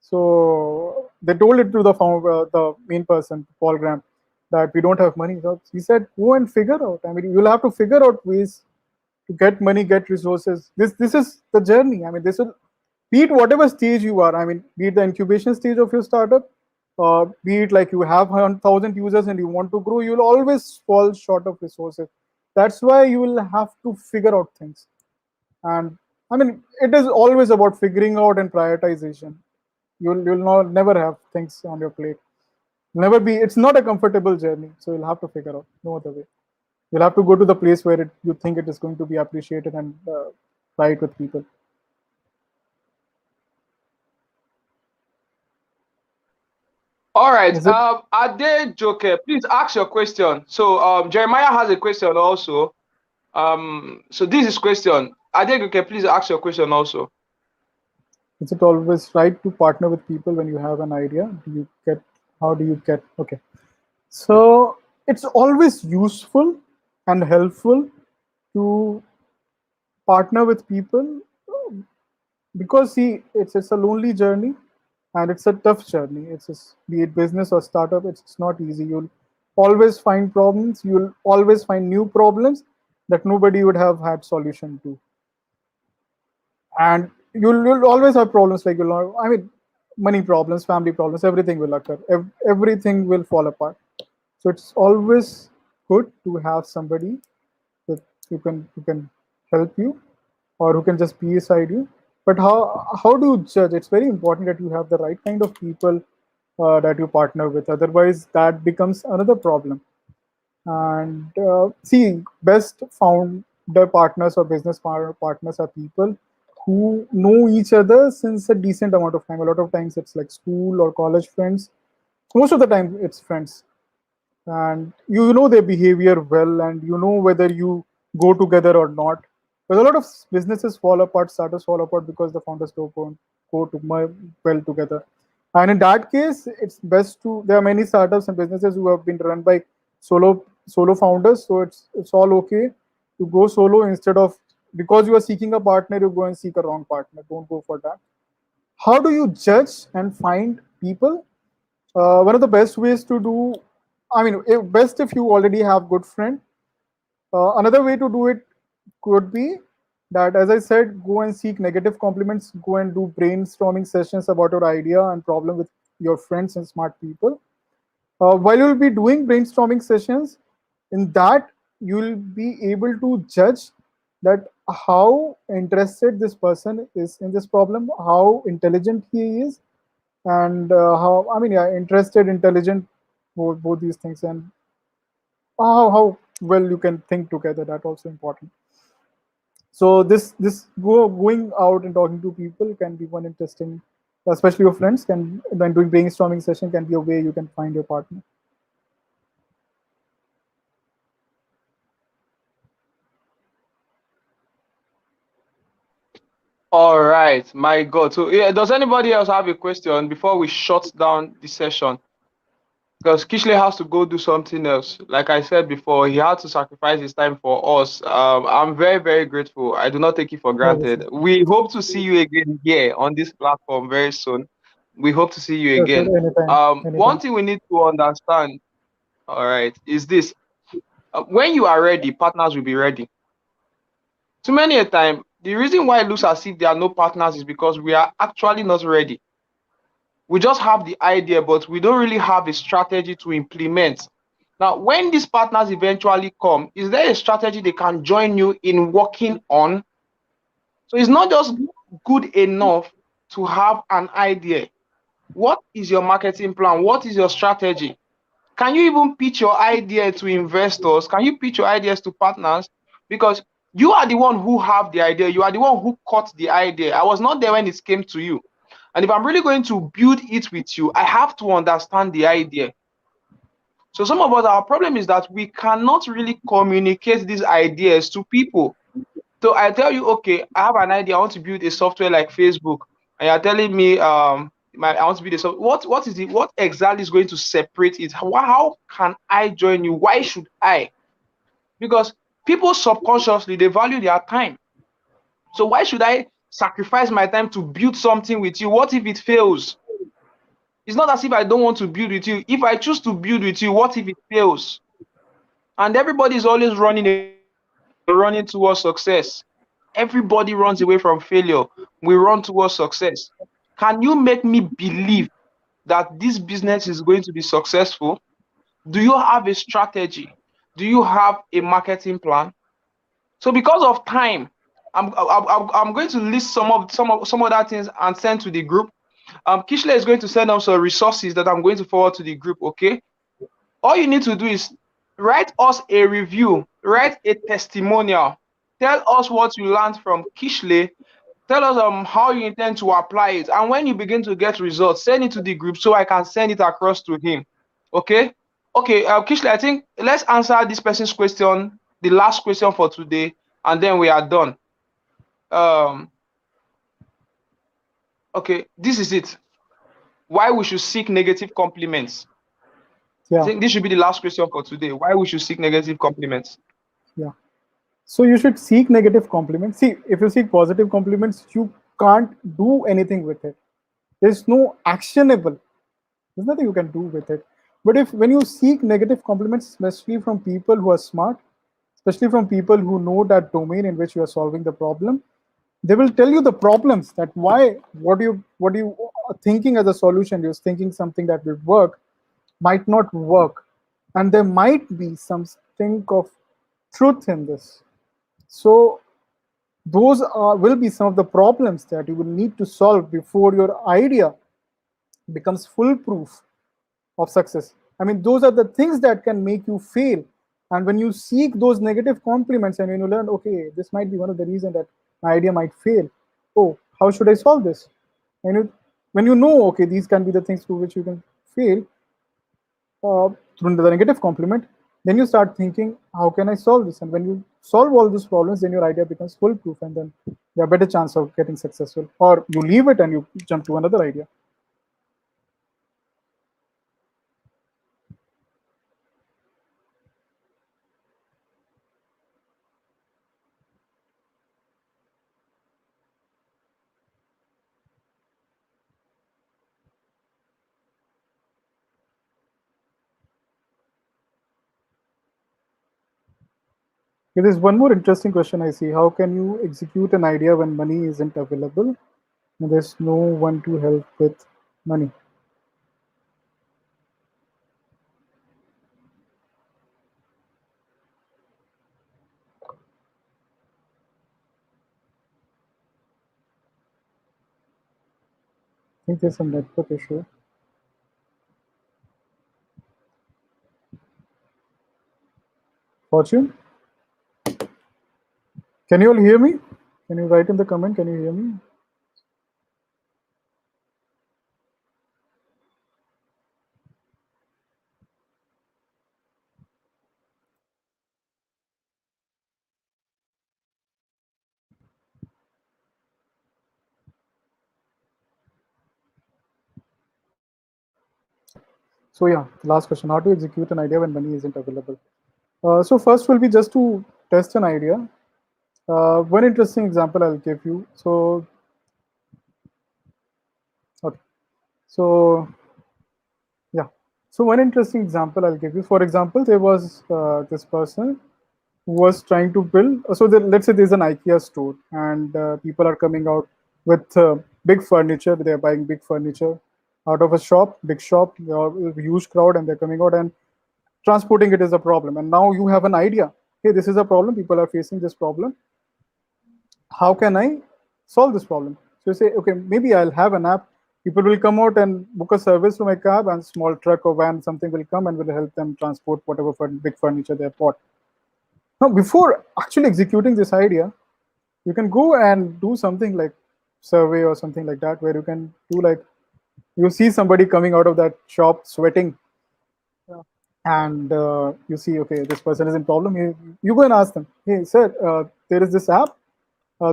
So they told it to the main person, Paul Graham, that we don't have money. So he said, go and figure out. I mean, you'll have to figure out ways to get money, get resources. This is the journey. I mean, this will be it whatever stage you are. I mean, be it the incubation stage of your startup, be it like you have 1,000 users and you want to grow, you'll always fall short of resources. That's why you will have to figure out things. And I mean, it is always about figuring out and prioritization. You'll not never have things on your plate. Never be. It's not a comfortable journey, so you'll have to figure out no other way. You'll have to go to the place where you think it is going to be appreciated and try it with people. All right. Is it? Ade Joker, please ask your question. So Jeremiah has a question also. So this is question. Ade Joker, please ask your question also. Is it always right to partner with people when you have an idea? How do you get? Okay. So it's always useful and helpful to partner with people because see, it's a lonely journey and it's a tough journey. It's just, be it business or startup, it's not easy. You'll always find problems. You'll always find new problems that nobody would have had solution to. And you'll always have problems like I mean, money problems, family problems, everything will occur. Everything will fall apart. So it's always good to have somebody that who can help you or who can just be beside you. But how do you judge? It's very important that you have the right kind of people that you partner with. Otherwise, that becomes another problem. And see, best founder partners or business partners are people who know each other since a decent amount of time. A lot of times it's like school or college friends. Most of the time it's friends. And you know their behavior well, and you know whether you go together or not. But a lot of businesses fall apart, startups fall apart because the founders don't go well together. And in that case, it's best to. There are many startups and businesses who have been run by solo founders, so it's all okay to go solo instead of, because you are seeking a partner, you go and seek a wrong partner. Don't go for that. How do you judge and find people? One of the best ways to do, I mean, best if you already have good friend. Another way to do it could be that, as I said, go and seek negative compliments, go and do brainstorming sessions about your idea and problem with your friends and smart people. While you'll be doing brainstorming sessions, in that you'll be able to judge that how interested this person is in this problem, how intelligent he is, and how, I mean, yeah, interested, intelligent, both these things, and how well you can think together. That's also important. So going out and talking to people can be one interesting, especially your friends, can, when doing brainstorming session, can be a way you can find your partner. All right, my God. So yeah, does anybody else have a question before we shut down the session? Because Kishlay has to go do something else. Like I said before, he had to sacrifice his time for us. I'm very, very grateful. I do not take it for granted. We hope to see you again here on this platform very soon. We hope to see you Sure, again. sure, anytime, One anytime. thing we need to understand, all right, is this. When you are ready, partners will be ready. Too many a time, the reason why it looks as if there are no partners is because we are actually not ready. We just have the idea, but we don't really have a strategy to implement. Now, when these partners eventually come, is there a strategy they can join you in working on? So it's not just good enough to have an idea. What is your marketing plan? What is your strategy? Can you even pitch your idea to investors? Can you pitch your ideas to partners? Because you are the one who have the idea. You are the one who caught the idea. I was not there when it came to you. And if I'm really going to build it with you, I have to understand the idea. So some of us, our problem is that we cannot really communicate these ideas to people. So I tell you, okay, I have an idea. I want to build a software like Facebook, and you're telling me, I want to build a software. What is it? What exactly is going to separate it? How can I join you? Why should I? Because people subconsciously they value their time. So why should I sacrifice my time to build something with you? What if it fails? It's not as if I don't want to build with you. If I choose to build with you, what if it fails? And everybody is always running towards success. Everybody runs away from failure. We run towards success. Can you make me believe that this business is going to be successful? Do you have a strategy? Do you have a marketing plan? So because of time, I'm going to list some other things and send to the group. Kishlay is going to send out some resources that I'm going to forward to the group. Okay. All you need to do is write us a review, write a testimonial, tell us what you learned from Kishlay, tell us how you intend to apply it, and when you begin to get results, send it to the group so I can send it across to him. Okay? Okay, Kishlay, I think let's answer this person's question, the last question for today, and then we are done. Okay, this is it. Why we should seek negative compliments. Yeah. I think this should be the last question for today. Why we should seek negative compliments. Yeah. So you should seek negative compliments. See, if you seek positive compliments, you can't do anything with it. There's no actionable. There's nothing you can do with it. But if when you seek negative compliments, especially from people who are smart, especially from people who know that domain in which you are solving the problem, they will tell you the problems, that why, what you are thinking as a solution, you're thinking something that will work, might not work, and there might be some stink of truth in this. So those will be some of the problems that you will need to solve before your idea becomes foolproof of success. I mean, those are the things that can make you fail. And when you seek those negative compliments and when you learn, okay, this might be one of the reasons that my idea might fail. Oh, how should I solve this? And when you know, okay, these can be the things through which you can fail through the negative compliment, then you start thinking, how can I solve this? And when you solve all those problems, then your idea becomes foolproof, and then you have a better chance of getting successful. Or you leave it and you jump to another idea. There is one more interesting question I see. How can you execute an idea when money isn't available and there's no one to help with money? I think there's some network issue. Fortune? Can you all hear me? Can you write in the comment? Can you hear me? So yeah, last question, how to execute an idea when money isn't available? So first will be just to test an idea. One interesting example I'll give you. So, okay. So yeah. So one interesting example I'll give you. For example, there was this person who was trying to build. So let's say there's an IKEA store, and people are coming out with big furniture. They're buying big furniture out of a shop, big shop, a huge crowd, and they're coming out, and transporting it is a problem. And now you have an idea. Hey, this is a problem. People are facing this problem. How can I solve this problem? So you say, okay, maybe I'll have an app. People will come out and book a service from a cab, and small truck or van, something will come and will help them transport whatever big furniture they bought. Now, before actually executing this idea, you can go and do something like survey or something like that, where you can do like, you see somebody coming out of that shop sweating, and you see, okay, this person is in problem. You go and ask them, hey, sir, there is this app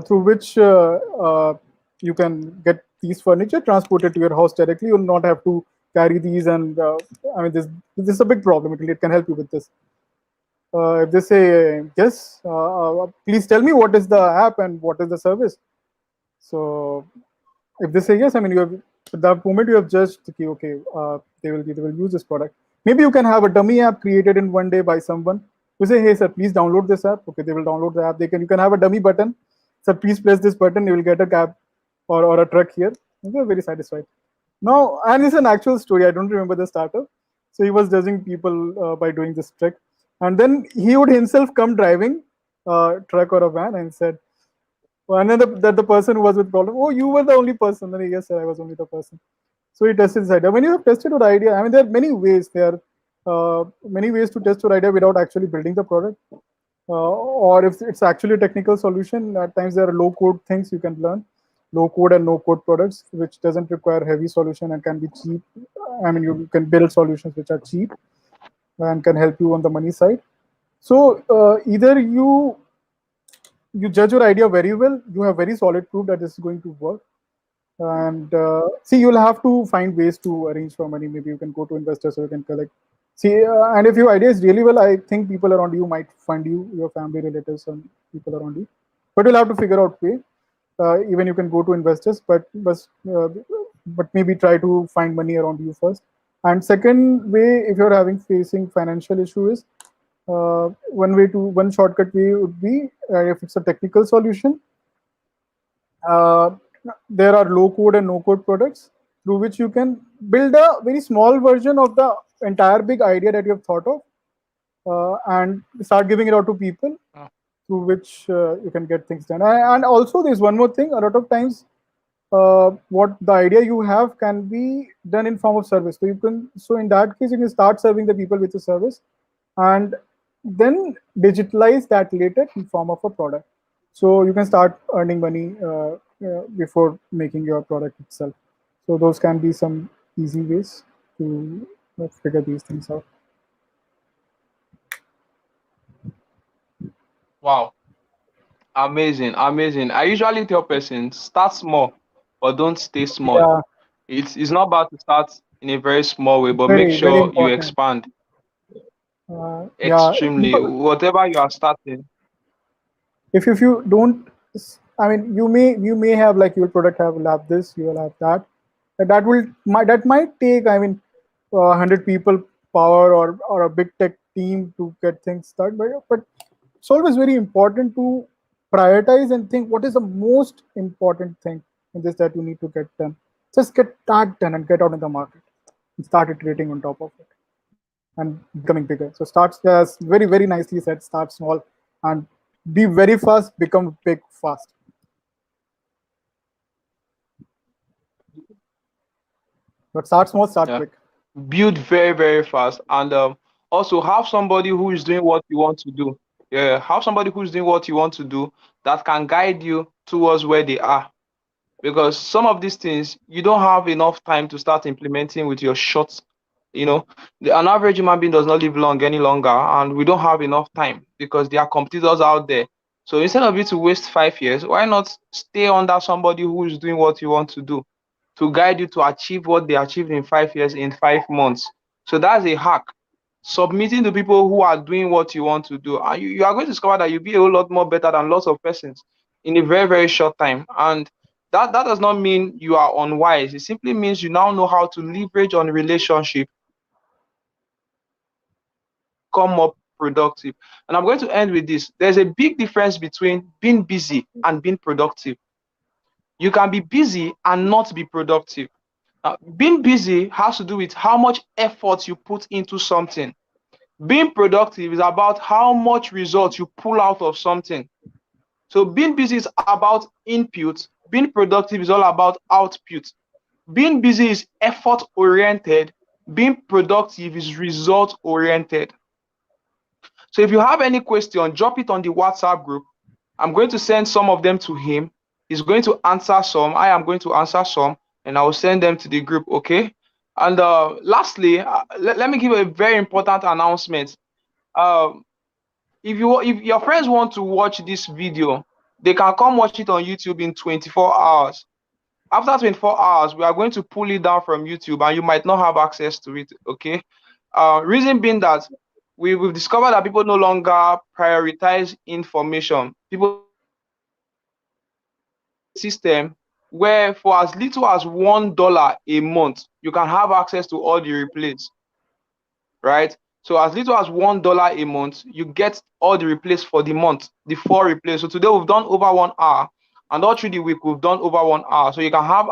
through which you can get these furniture transported to your house directly. You'll not have to carry these, and I mean, this is a big problem. It can help you with this. If they say yes, please tell me what is the app and what is the service. So if they say yes, I mean, you have, at that moment you have judged, okay, they will use this product. Maybe you can have a dummy app created in one day by someone. You say, hey sir, please download this app. Okay, they will download the app. You can have a dummy button. So please press this button, you will get a cab or a truck here. They're very satisfied. Now, and it's an actual story. I don't remember the startup. So he was judging people by doing this trick, and then he would himself come driving a truck or a van and said, and then the person who was with problem, oh, you were the only person. Then yes, sir, I was only the person. So he tested this idea. When you have tested your idea, I mean, there are many ways. There are many ways to test your idea without actually building the product. Or if it's actually a technical solution, at times there are low code things you can learn, low code and no code products, which doesn't require heavy solution and can be cheap. I mean, you can build solutions which are cheap and can help you on the money side. So either you judge your idea very well, you have very solid proof that this is going to work, and see, you'll have to find ways to arrange for money. Maybe you can go to investors or you can collect. See, and if your idea is really well, I think people around you might fund you, your family, relatives, and people around you. But you'll have to figure out way. Even you can go to investors, but maybe try to find money around you first. And second way, if you're facing financial issue, is one shortcut way would be, if it's a technical solution, there are low code and no code products through which you can build a very small version of the entire big idea that you have thought of, and start giving it out to people, through which you can get things done. And also there's one more thing. A lot of times what the idea you have can be done in form of service. So in that case, you can start serving the people with a service and then digitalize that later in form of a product. So you can start earning money before making your product itself. So those can be some easy ways to figure these things out. Wow. Amazing. I usually tell persons, start small, but don't stay small. Yeah. It's not bad to start in a very small way, but Very, make very sure you important. expand Yeah, extremely. Whatever you are starting. if you don't, I mean, you may have, like, your product will have this, you will have that, that might take, I mean, 100 people power or a big tech team to get things started. But it's always very important to prioritize and think what is the most important thing in this that you need to get done. Just get that done and get out in the market and start iterating on top of it and becoming bigger. So start, as very, very nicely said, start small and be very fast, become big fast. But start small, start quick. Build very, very fast, and also have somebody who is doing what you want to do. Yeah, have somebody who's doing what you want to do that can guide you towards where they are. Because some of these things you don't have enough time to start implementing with your short. An average human being does not live long any longer, and we don't have enough time because there are competitors out there. So instead of you to waste 5 years, why not stay under somebody who is doing what you want to do, to guide you to achieve what they achieved in 5 years in 5 months? So that's a hack. Submitting to people who are doing what you want to do, and you are going to discover that you'll be a whole lot more better than lots of persons in a very, very short time. And that does not mean you are unwise. It simply means you now know how to leverage on relationship, become more productive. And I'm going to end with this. There's a big difference between being busy and being productive. You can be busy and not be productive. Now, being busy has to do with how much effort you put into something. Being productive is about how much results you pull out of something. So being busy is about input. Being productive is all about output. Being busy is effort oriented. Being productive is result oriented. So if you have any question, drop it on the WhatsApp group. I'm going to send some of them to him. is going to answer some. I am going to answer some, and I will send them to the group. Okay. And lastly, let me give a very important announcement. Um, if your friends want to watch this video, they can come watch it on YouTube in 24 hours. After 24 hours, we are going to pull it down from YouTube, and you might not have access to it. Okay. Reason being that we've discovered that people no longer prioritize information. People system where for as little as $1 a month, you can have access to all the replays, right? So as little as $1 a month, you get all the replays for the month, the 4 replays. So today we've done over 1 hour, and all through the week we've done over 1 hour. So you can have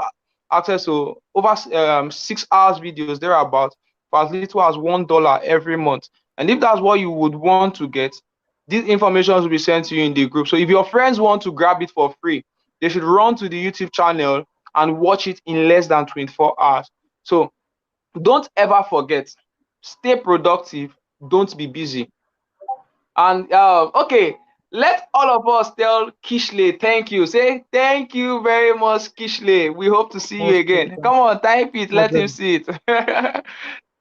access to over 6 hours videos thereabout for as little as $1 every month. And if that's what you would want to get, these information will be sent to you in the group. So if your friends want to grab it for free, they should run to the YouTube channel and watch it in less than 24 hours. So don't ever forget, stay productive, don't be busy. And okay, let all of us tell Kishlay thank you. Say thank you very much, Kishlay. We hope to see you again. Come on, type it, let him see it.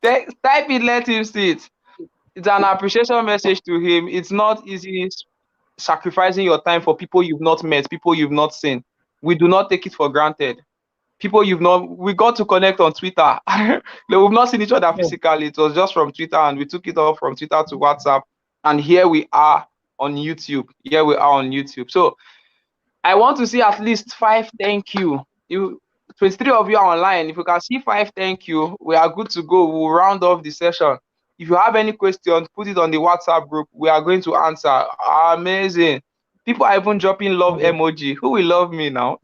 Type it, let him see it. It's an appreciation message to him. It's not easy sacrificing your time for people you've not met, people you've not seen. We do not take it for granted. People we got to connect on Twitter. We've not seen each other physically. It was just from Twitter, and we took it off from Twitter to WhatsApp. And here we are on YouTube. Here we are on YouTube. So I want to see at least 5 thank you. 23 of you are online. If you can see 5 thank you, we are good to go. We'll round off the session. If you have any questions, put it on the WhatsApp group. We are going to answer. Amazing. People are even dropping love emoji. Who will love me now?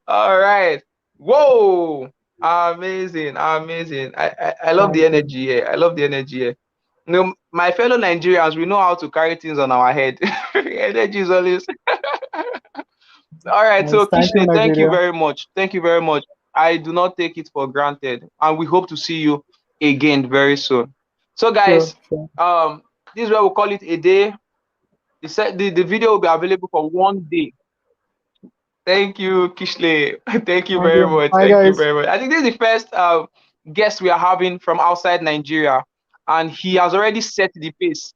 All right. Whoa. Amazing. Amazing. I love the energy here. I love the energy here. You know, my fellow Nigerians, we know how to carry things on our head. Energy is always. All right. So, Kishlay, thank you very much. Thank you very much. I do not take it for granted. And we hope to see you again very soon. So, guys, sure. This is where we call it a day. The video will be available for 1 day. Thank you, Kishlay. Thank you very much. Thank you very much. I think this is the first guest we are having from outside Nigeria, and he has already set the pace.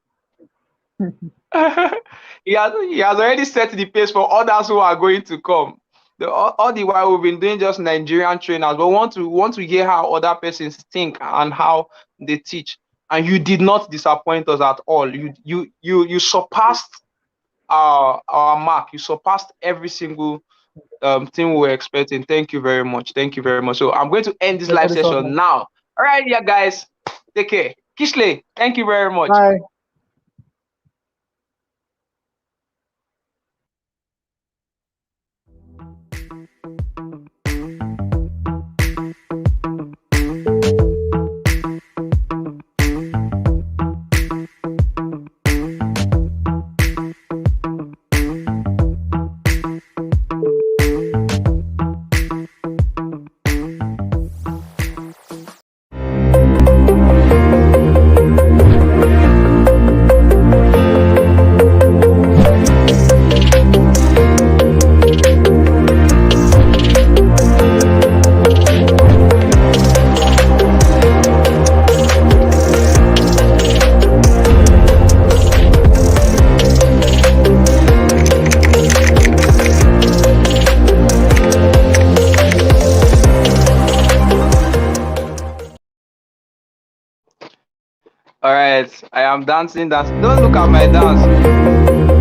he has already set the pace for others who are going to come. All the while we've been doing just Nigerian trainers, but want to hear how other persons think and how they teach. And you did not disappoint us at all. You surpassed our mark. You surpassed every single thing we were expecting. Thank you very much. Thank you very much. So I'm going to end this live session now. All right, yeah, guys. Take care. Kishlay, thank you very much. Bye. All right, I am dancing. Don't look at my dance.